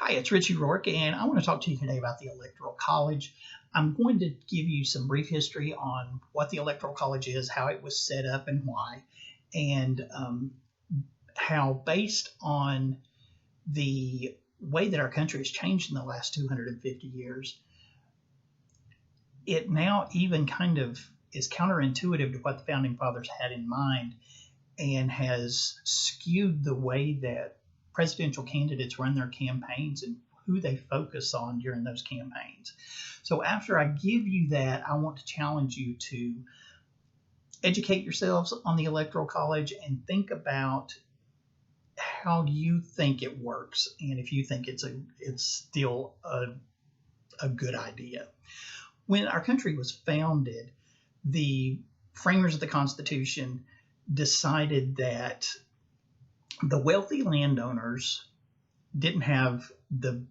Hi, it's Richie Rourke, and I want to talk to you today about the Electoral College. I'm going to give you some brief history on what the Electoral College is, how it was set up, and why, and how, based on the way that our country has changed in the last 250 years, it now even kind of is counterintuitive to what the Founding Fathers had in mind and has skewed the way that presidential candidates run their campaigns and who they focus on during those campaigns. So after I give you that, I want to challenge you to educate yourselves on the Electoral College and think about how you think it works and if you think it's still a good idea. When our country was founded, the framers of the Constitution decided that the wealthy landowners didn't have the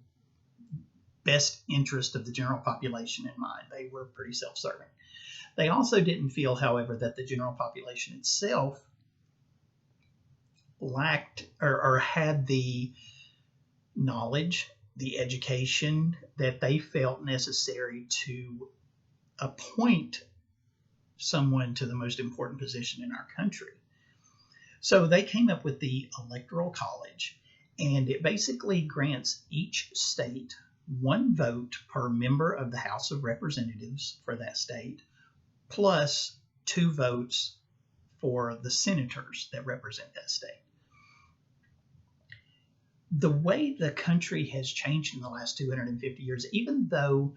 best interest of the general population in mind. They were pretty self-serving. They also didn't feel, however, that the general population itself lacked or had the knowledge, the education that they felt necessary to appoint someone to the most important position in our country. So they came up with the Electoral College, and it basically grants each state one vote per member of the House of Representatives for that state, plus 2 votes for the senators that represent that state. The way the country has changed in the last 250 years, even though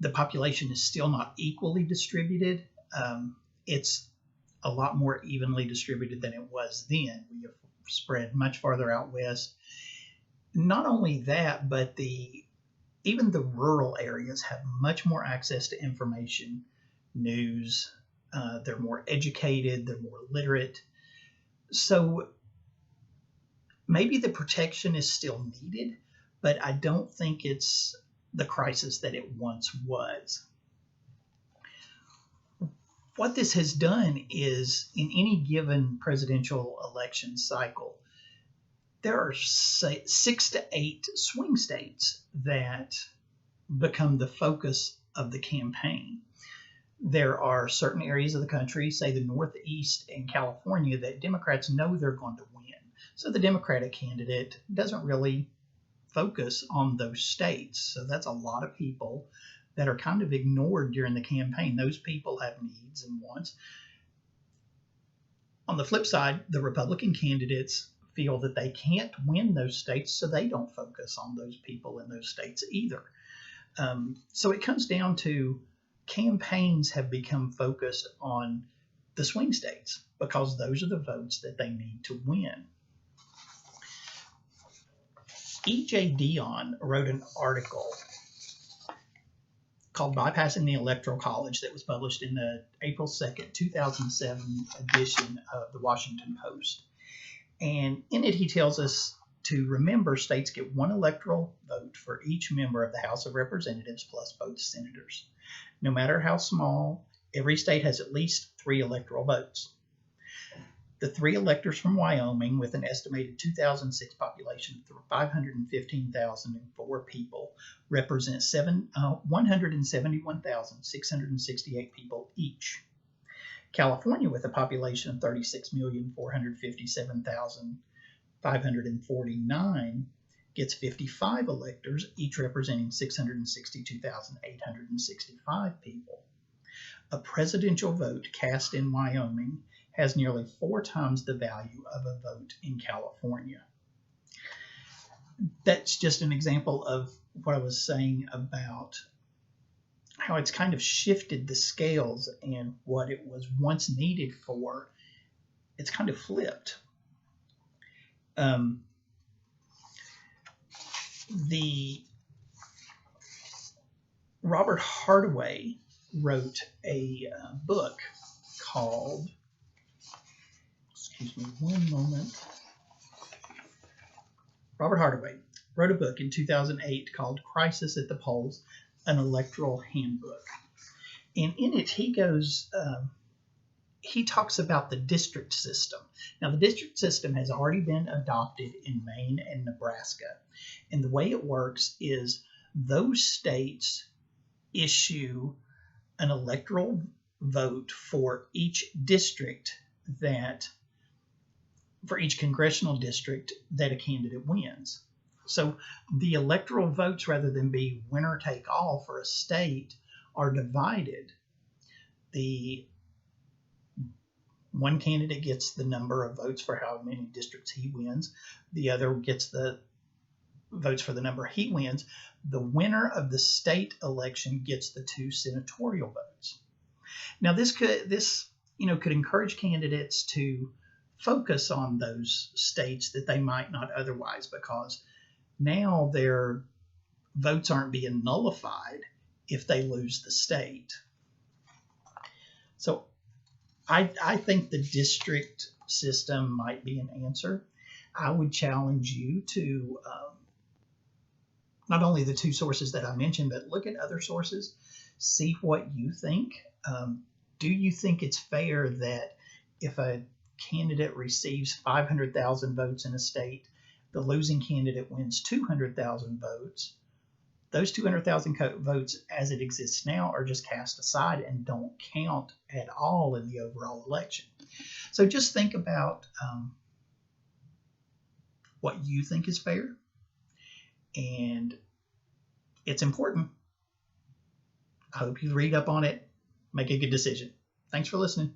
the population is still not equally distributed, it's a lot more evenly distributed than it was then. We have spread much farther out west. Not only that, but even the rural areas have much more access to information, news. They're more educated, they're more literate. So maybe the protection is still needed, but I don't think it's the crisis that it once was. What this has done is, in any given presidential election cycle, there are 6 to 8 swing states that become the focus of the campaign. There are certain areas of the country, say the Northeast and California, that Democrats know they're going to win. So the Democratic candidate doesn't really focus on those states. So that's a lot of people that are kind of ignored during the campaign. Those people have needs and wants. On the flip side, the Republican candidates feel that they can't win those states, so they don't focus on those people in those states either. So it comes down to campaigns have become focused on the swing states because those are the votes that they need to win. E.J. Dionne wrote an article called Bypassing the Electoral College that was published in the April 2nd, 2007 edition of the Washington Post. And in it, he tells us to remember states get 1 electoral vote for each member of the House of Representatives plus both senators. No matter how small, every state has at least 3 electoral votes. The 3 electors from Wyoming, with an estimated 2006 population of 515,004 people, represent 171,668 people each. California, with a population of 36,457,549, gets 55 electors, each representing 662,865 people. A presidential vote cast in Wyoming has nearly 4 times the value of a vote in California. That's just an example of what I was saying about how it's kind of shifted the scales, and what it was once needed for, it's kind of flipped. The Robert Hardaway wrote a book called, excuse me one moment. Robert Hardaway wrote a book in 2008 called Crisis at the Polls, an Electoral Handbook. And in it, he goes he talks about the district system. Now, the district system has already been adopted in Maine and Nebraska. And the way it works is those states issue an electoral vote for each district for each congressional district that a candidate wins. So the electoral votes, rather than be winner take all for a state, are divided. The one candidate gets the number of votes for how many districts he wins. The other gets the votes for the number he wins. The winner of the state election gets the 2 senatorial votes. Now, this could encourage candidates to focus on those states that they might not otherwise, because now their votes aren't being nullified if they lose the state. So I think the district system might be an answer. I would challenge you to not only the 2 sources that I mentioned, but look at other sources, see what you think. Do you think it's fair that if a candidate receives 500,000 votes in a state, the losing candidate wins 200,000 votes? Those 200,000 votes as it exists now are just cast aside and don't count at all in the overall election. So just think about what you think is fair, and it's important. I hope you read up on it, make a good decision. Thanks for listening.